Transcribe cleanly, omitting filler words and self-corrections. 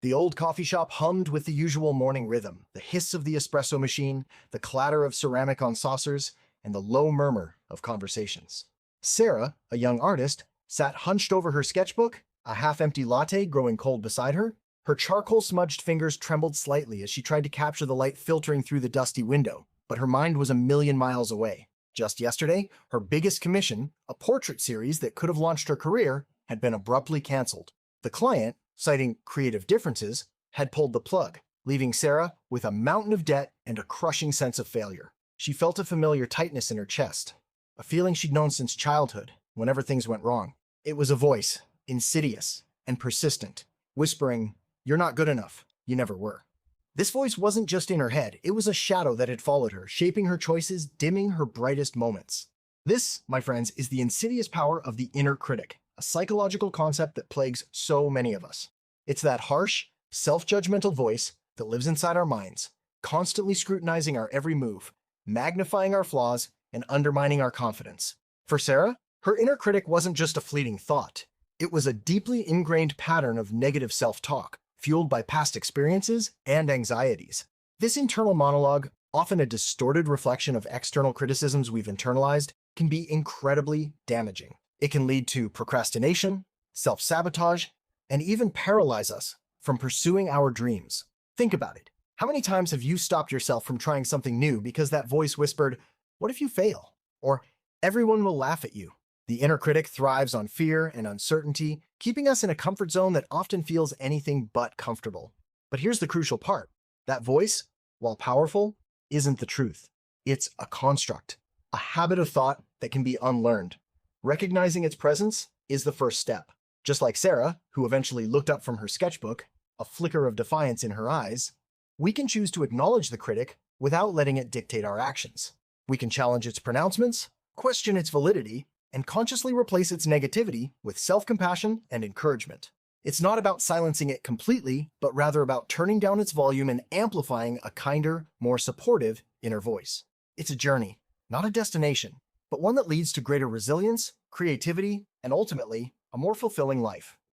The old coffee shop hummed with the usual morning rhythm, the hiss of the espresso machine, the clatter of ceramic on saucers, and the low murmur of conversations. Sarah, a young artist, sat hunched over her sketchbook, a half-empty latte growing cold beside her. Her charcoal-smudged fingers trembled slightly as she tried to capture the light filtering through the dusty window, but her mind was a million miles away. Just yesterday, her biggest commission, a portrait series that could have launched her career, had been abruptly canceled. The client, citing creative differences, had pulled the plug, leaving Sarah with a mountain of debt and a crushing sense of failure. She felt a familiar tightness in her chest, a feeling she'd known since childhood, whenever things went wrong. It was a voice, insidious and persistent, whispering, "You're not good enough. You never were." This voice wasn't just in her head, it was a shadow that had followed her, shaping her choices, dimming her brightest moments. This, my friends, is the insidious power of the inner critic, a psychological concept that plagues so many of us. It's that harsh, self-judgmental voice that lives inside our minds, constantly scrutinizing our every move, magnifying our flaws, and undermining our confidence. For Sarah, her inner critic wasn't just a fleeting thought. It was a deeply ingrained pattern of negative self-talk, fueled by past experiences and anxieties. This internal monologue, often a distorted reflection of external criticisms we've internalized, can be incredibly damaging. It can lead to procrastination, self-sabotage, and even paralyze us from pursuing our dreams. Think about it. How many times have you stopped yourself from trying something new because that voice whispered, "What if you fail?" Or, "Everyone will laugh at you." The inner critic thrives on fear and uncertainty, keeping us in a comfort zone that often feels anything but comfortable. But here's the crucial part. That voice, while powerful, isn't the truth. It's a construct, a habit of thought that can be unlearned. Recognizing its presence is the first step. Just like Sarah, who eventually looked up from her sketchbook, a flicker of defiance in her eyes, we can choose to acknowledge the critic without letting it dictate our actions. We can challenge its pronouncements, question its validity, and consciously replace its negativity with self-compassion and encouragement. It's not about silencing it completely, but rather about turning down its volume and amplifying a kinder, more supportive inner voice. It's a journey, not a destination, but one that leads to greater resilience, creativity, and ultimately, a more fulfilling life.